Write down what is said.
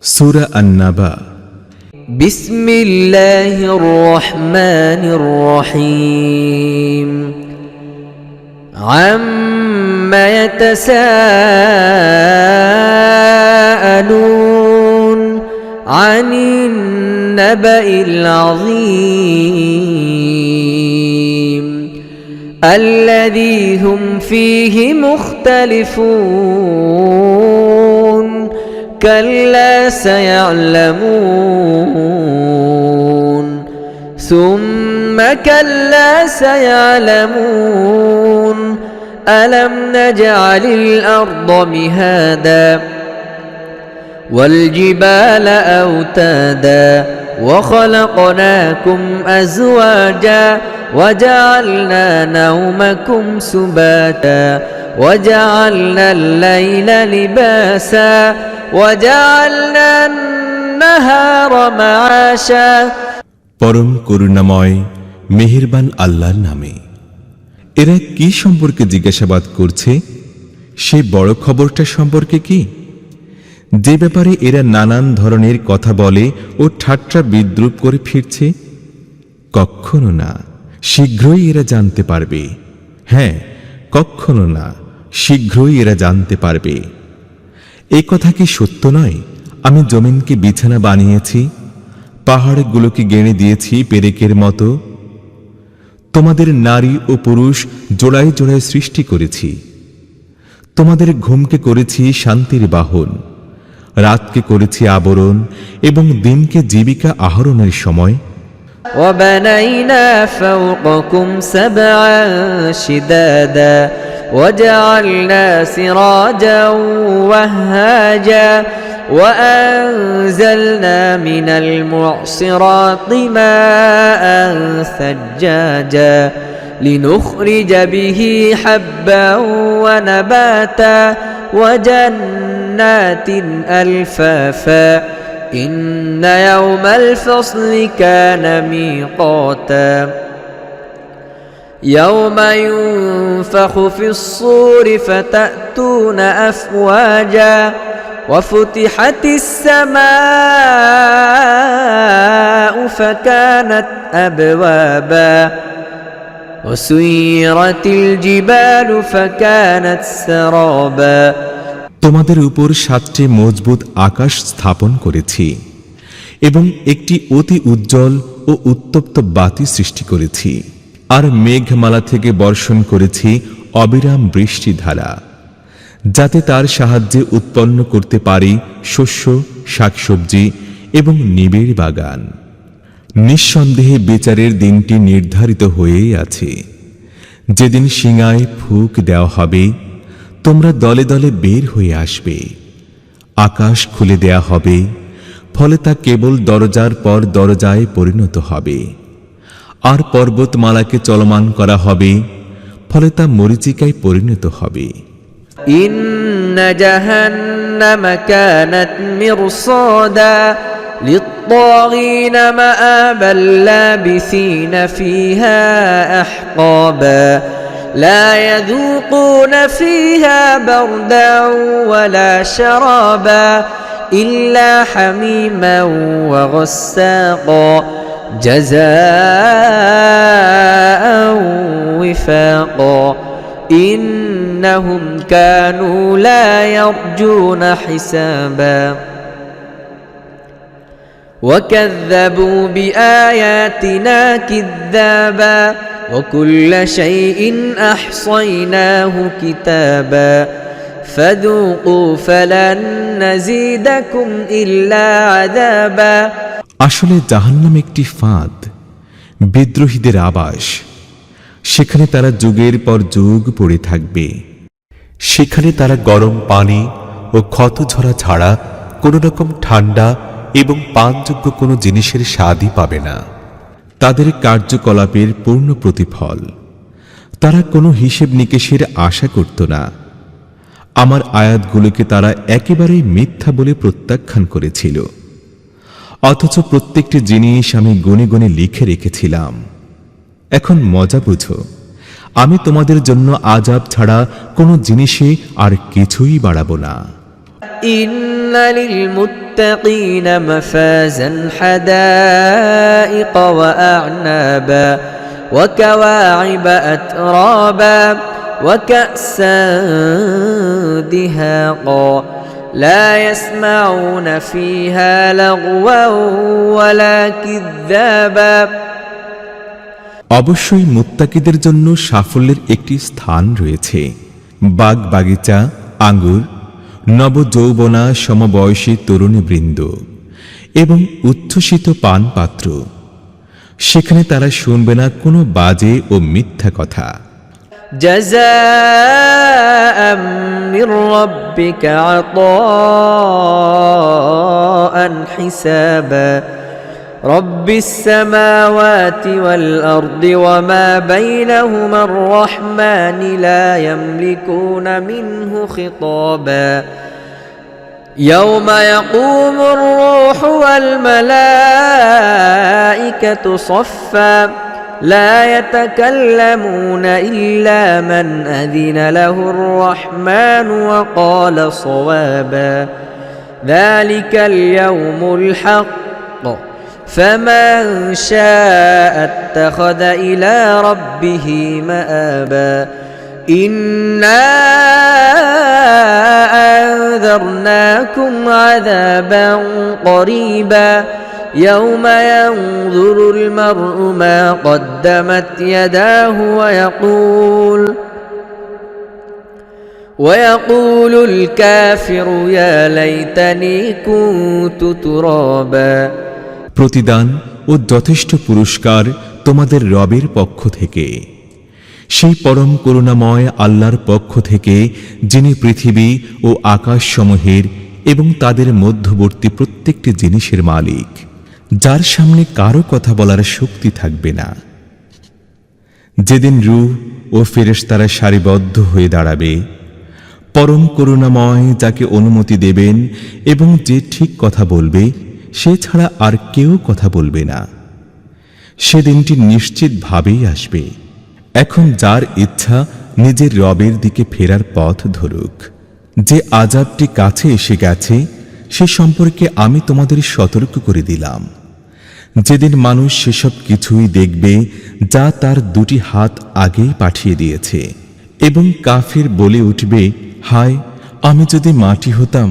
সূরা আন-নাবা। বিসমিল্লাহির রহমানির রহিম। আম্মা ইয়াতাসাআলুন আনিন নাবাইল আযীম আল্লাযী হুম ফীহি মুখতালিফুন كلا سيعلمون ثم كلا سيعلمون ألم نجعل الأرض مهادا والجبال أوتادا وخلقناكم أزواجا وجعلنا نومكم سباتا وجعلنا الليل لباسا وجعلنا النهار معاشا পরম করুণাময় মেহেরবান আল্লাহর নামে। এরা কি সম্পর্কে জিজ্ঞাসাবাদ করছে? সে বড় খবরটা সম্পর্কে কি, যে ব্যাপারে এরা নানান ধরনের কথা বলে ও ঠাট্টা বিদ্রুপ করে ফিরছে? কখনো না, শীঘ্রই এরা জানতে পারবে। হ্যাঁ, কখনো না, শীঘ্রই এরা জানতে পারবে। এই কথা কি সত্য নয়? আমি জমিনকে বিছানা বানিয়েছি, পাহাড়গুলোকে গেড়ে দিয়েছি পেরেকের মতো। তোমাদের নারী ও পুরুষ জোড়ায় জোড়ায় সৃষ্টি করেছি। তোমাদের ঘুমকে করেছি শান্তির বাহন, রাতকে করেছি আবরণ এবং দিনকে জীবিকা আহরণের সময়। وبنينا فوقكم سبعا شدادا وجعلنا سراجا وهاجا وأنزلنا من المعصرات ماء ثجاجا لنخرج به حبا ونباتا وجنات ألفافا إن يوم الفصل كان ميقاتا يوم ينفخ في الصور فتأتون أفواجا وفتحت السماء فكانت أبوابا وسيرت الجبال فكانت سرابا তোমাদের উপর 7টি মজবুত আকাশ স্থাপন করেছি এবং একটি অতি উজ্জ্বল ও উত্তপ্ত বাতি সৃষ্টি করেছি, আর মেঘমালা থেকে বর্ষণ করেছি অবিরাম বৃষ্টিধারা, যাতে তার সাহায্যে উৎপন্ন করতে পারি শস্য, শাকসবজি এবং নিবিড় বাগান। নিঃসন্দেহে বিচারের দিনটি নির্ধারিত হয়েই আছে, যেদিন শিঙায় ফুঁক দেওয়া হবে, তোমরা দলে দলে বের হয়ে আসবে। আকাশ খুলে দেয়া হবে, ফলে তা কেবল দরজার পর দরজায় পরিণত হবে, আর পর্বতমালাকে চলমান করা হবে, ফলে তা মরীচিকায় পরিণত হবে। ইন্না জাহান্নামা কানাত মিরসাদা লিত-তাগীনা মাআবাল লাবিসিনা ফিহা আহকাবা لا يذوقون فيها بردا ولا شرابا إلا حميما وغساقا جزاء وفاقا إنهم كانوا لا يرجون حسابا وكذبوا بآياتنا كذابا وكل شيء أحصيناه كتابا فذوقوا فلن نزيدكم إلا عذابا আসলে জাহান্নাম একটি ফাঁদ, বিদ্রোহীদের আবাস। সেখানে তারা যুগের পর যুগ পড়ে থাকবে। সেখানে তারা গরম পানি ও ক্ষতঝরা ছাড়া কোনো রকম ঠান্ডা এবং পানযোগ্য কোনো জিনিসের স্বাদই পাবে না। তাদের কার্যকলাপের পূর্ণ প্রতিফল। তারা কোনো হিসেব নিকেশের আশা করত না। আমার আয়াতগুলোকে তারা একেবারেই মিথ্যা বলে প্রত্যাখ্যান করেছিল, অথচ প্রত্যেকটি জিনিস আমি গুণে গুণে লিখে রেখেছিলাম। এখন মজা বুঝো, আমি তোমাদের জন্য আযাব ছাড়া কোনো জিনিসে আর কিছুই বাড়াবো না। للمتقين مفازا حدائق وأعنابا وكواعب أترابا وكأسا دهاقا لا يسمعون فيها لغوا ولا كذابا অবশ্যই মুত্তাকিদের জন্য সাফল্যের একটি স্থান রয়েছে। বাগ বাগিচা, আঙ্গুর, নবযৌবনা সমবয়সী তরুণীবৃন্দ এবং উচ্ছ্বসিত পান পাত্র। সেখানে তারা শুনবে না কোনো বাজে ও মিথ্যা কথা। جزاء من ربك عطاء حسابا رب السماوات والأرض وما بينهما الرحمن لا يملكون منه خطابا يوم يقوم الروح والملائكة صفا لا يتكلمون إلا من أذن له الرحمن وقال صوابا ذلك اليوم الحق فمن شاء اتخذ إلى ربه مآبا إنا أنذرناكم عذابا قريبا يوم ينظر المرء ما قدمت يداه ويقول الكافر يا ليتني كنت ترابا প্রতিদান ও যথেষ্ট পুরস্কার তোমাদের রবের পক্ষ থেকে, সেই পরম করুণাময় আল্লাহর পক্ষ থেকে, যিনি পৃথিবী ও আকাশসমূহের এবং তাদের মধ্যবর্তী প্রত্যেকটি জিনিসের মালিক, যার সামনে কারো কথা বলার শক্তি থাকবে না। যেদিন রূহ ও ফেরেশতারা সারিবদ্ধ হয়ে দাঁড়াবে, পরম করুণাময় যাকে অনুমতি দেবেন এবং যে ঠিক কথা বলবে সে ছাড়া আর কেউ কথা বলবে না। সেদিনটি নিশ্চিতভাবেই আসবে। এখন যার ইচ্ছা নিজের রবের দিকে ফেরার পথ ধরুক। যে আযাবটি কাছে এসে গেছে সে সম্পর্কে আমি তোমাদের সতর্ক করে দিলাম। যেদিন মানুষ সেসব কিছুই দেখবে যা তার দুটি হাত আগেই পাঠিয়ে দিয়েছে, এবং কাফির বলে উঠবে, হায়, আমি যদি মাটি হতাম